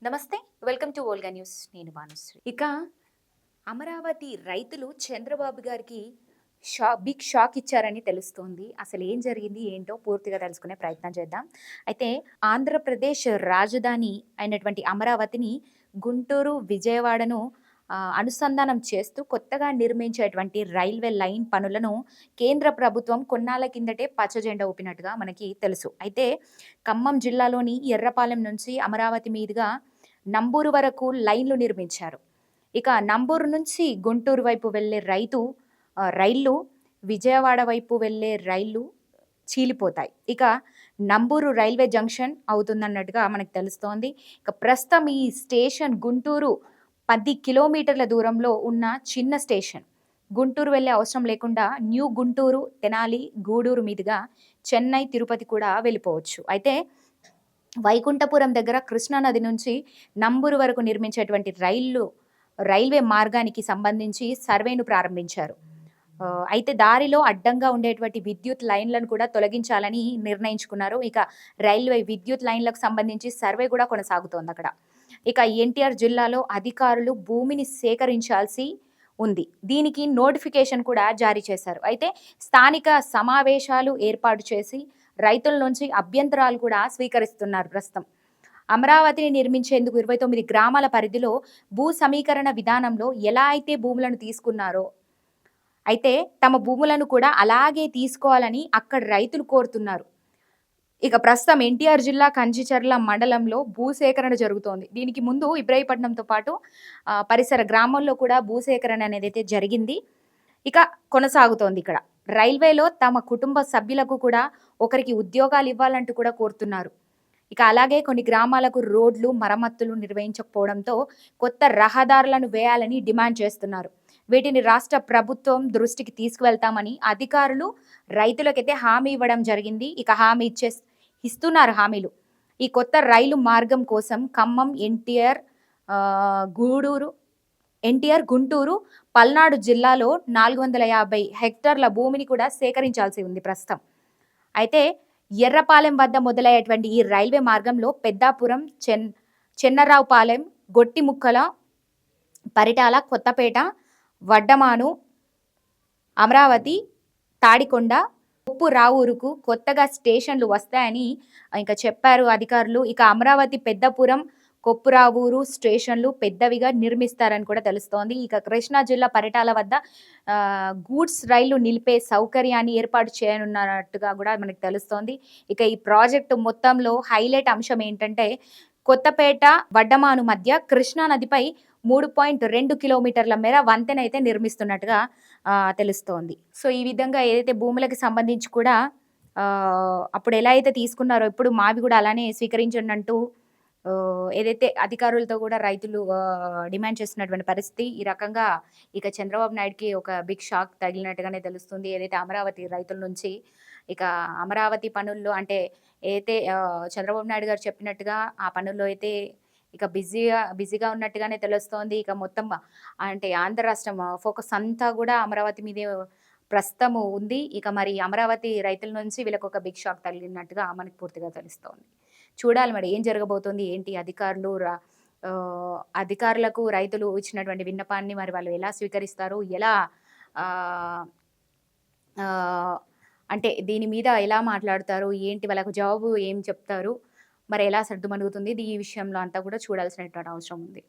నమస్తే. Welcome to Olga news. నేను భానుశ్రీ. ఇక అమరావతి రైతులు చంద్రబాబు గారికి బిగ్ షాక్ ఇచ్చారని తెలుస్తోంది. అసలు ఏం జరిగింది ఏంటో పూర్తిగా తెలుసుకునే ప్రయత్నం చేద్దాం. అయితే ఆంధ్రప్రదేశ్ రాజధాని అయినటువంటి అమరావతిని గుంటూరు, విజయవాడను అనుసంధానం చేస్తూ కొత్తగా నిర్మించేటువంటి రైల్వే లైన్ పనులను కేంద్ర ప్రభుత్వం కొన్నాళ్ళ కిందటే పచ్చజెండా ఊపినట్టుగా మనకి తెలుసు. అయితే ఖమ్మం జిల్లాలోని ఎర్రపాలెం నుంచి అమరావతి మీదుగా నంబూరు వరకు లైన్లు నిర్మించారు. ఇక నంబూరు నుంచి గుంటూరు వైపు వెళ్ళే రైళ్ళు విజయవాడ వైపు వెళ్ళే రైళ్ళు చీలిపోతాయి. ఇక నంబూరు రైల్వే జంక్షన్ అవుతుందన్నట్టుగా మనకు తెలుస్తోంది. ఇక ప్రస్తుతం ఈ స్టేషన్ గుంటూరు 10 కిలోమీటర్ల దూరంలో ఉన్న చిన్న స్టేషన్. గుంటూరు వెళ్ళే అవసరం లేకుండా న్యూ గుంటూరు, తెనాలి, గూడూరు మీదుగా చెన్నై, తిరుపతి కూడా వెళ్ళిపోవచ్చు. అయితే వైకుంఠపురం దగ్గర కృష్ణానది నుంచి నంబూరు వరకు నిర్మించేటువంటి రైల్వే మార్గానికి సంబంధించి సర్వేను ప్రారంభించారు. అయితే దారిలో అడ్డంగా ఉండేటువంటి విద్యుత్ లైన్లను కూడా తొలగించాలని నిర్ణయించుకున్నారు. ఇక రైల్వే విద్యుత్ లైన్లకు సంబంధించి సర్వే కూడా కొనసాగుతోంది అక్కడ. ఇక ఎన్టీఆర్ జిల్లాలో అధికారులు భూమిని సేకరించాల్సి ఉంది. దీనికి నోటిఫికేషన్ కూడా జారీ చేశారు. అయితే స్థానిక సమావేశాలు ఏర్పాటు చేసి రైతుల నుంచి అభ్యంతరాలు కూడా స్వీకరిస్తున్నారు ప్రస్తుతం. అమరావతిని నిర్మించేందుకు 29 గ్రామాల పరిధిలో భూ సమీకరణ విధానంలో ఎలా అయితే భూములను తీసుకున్నారో అయితే తమ భూములను కూడా అలాగే తీసుకోవాలని అక్కడ రైతులు కోరుతున్నారు. ఇక ప్రస్తుతం ఎన్టీఆర్ జిల్లా కంచిచర్ల మండలంలో భూసేకరణ జరుగుతోంది. దీనికి ముందు ఇబ్రాహీపట్నంతో పాటు పరిసర గ్రామాల్లో కూడా భూసేకరణ అనేది అయితే జరిగింది. ఇక కొనసాగుతోంది ఇక్కడ. రైల్వేలో తమ కుటుంబ సభ్యులకు కూడా ఒకరికి ఉద్యోగాలు ఇవ్వాలంటూ కూడా కోరుతున్నారు. ఇక అలాగే కొన్ని గ్రామాలకు రోడ్లు మరమ్మతులు నిర్వహించకపోవడంతో కొత్త రహదారులను వేయాలని డిమాండ్ చేస్తున్నారు. వీటిని రాష్ట్ర ప్రభుత్వం దృష్టికి తీసుకువెళ్తామని అధికారులు రైతులకైతే హామీ ఇవ్వడం జరిగింది. ఇక ఇస్తున్నారు హామీలు. ఈ కొత్త రైలు మార్గం కోసం ఖమ్మం, గుంటూరు, పల్నాడు జిల్లాలో 450 హెక్టార్ల భూమిని కూడా సేకరించాల్సి ఉంది ప్రస్తుతం. అయితే ఎర్రపాలెం వద్ద మొదలయ్యేటువంటి ఈ రైల్వే మార్గంలో పెద్దాపురం, చెన్నరావుపాలెం, గొట్టిముక్కల, పరిటాల, కొత్తపేట, వడ్డమాను, అమరావతి, తాడికొండ, ఉప్పు రావూరుకు కొత్తగా స్టేషన్లు వస్తాయని ఇంకా చెప్పారు అధికారులు. ఇక అమరావతి, పెద్దపురం, కొప్పురావూరు స్టేషన్లు పెద్దవిగా నిర్మిస్తారని కూడా తెలుస్తోంది. ఇక కృష్ణా జిల్లా పరిటాల వద్ద గూడ్స్ రైళ్లు నిలిపే సౌకర్యాన్ని ఏర్పాటు చేయనున్నట్టుగా కూడా మనకు తెలుస్తోంది. ఇక ఈ ప్రాజెక్టు మొత్తంలో హైలైట్ అంశం ఏంటంటే కొత్తపేట, వడ్డమాను మధ్య కృష్ణా నదిపై 3.2 కిలోమీటర్ల మేర వంతెన అయితే నిర్మిస్తున్నట్టుగా తెలుస్తోంది. సో ఈ విధంగా ఏదైతే భూములకు సంబంధించి కూడా అప్పుడు ఎలా అయితే తీసుకున్నారో ఇప్పుడు మావి కూడా అలానే స్వీకరించండి ఏదైతే అధికారులతో కూడా రైతులు డిమాండ్ చేస్తున్నటువంటి పరిస్థితి. ఈ రకంగా ఇక చంద్రబాబు నాయుడుకి ఒక బిగ్ షాక్ తగిలినట్టుగానే తెలుస్తుంది. ఏదైతే అమరావతి రైతుల నుంచి ఇక అమరావతి పనుల్లో అంటే ఏదైతే చంద్రబాబు నాయుడు గారు చెప్పినట్టుగా ఆ పనుల్లో అయితే ఇక బిజీగా ఉన్నట్టుగానే తెలుస్తోంది. ఇక మొత్తం అంటే ఆంధ్ర రాష్ట్రం ఫోకస్ అంతా కూడా అమరావతి మీదే ప్రస్తుతం ఉంది. ఇక మరి అమరావతి రైతుల నుంచి వీళ్ళకి ఒక బిగ్ షాక్ తగిలినట్టుగా మనకు పూర్తిగా తెలుస్తోంది. చూడాలి మరి ఏం జరగబోతోంది ఏంటి. అధికారులకు రైతులు ఇచ్చినటువంటి విన్నపాన్ని మరి వాళ్ళు ఎలా స్వీకరిస్తారు, ఎలా అంటే దీని మీద ఎలా మాట్లాడతారు, ఏంటి వాళ్ళకు జవాబు ఏం చెప్తారు, మరి ఎలా సర్దుమణుగుతుంది ఈ విషయంలో అంతా కూడా చూడాల్సినటువంటి అవసరం ఉంది.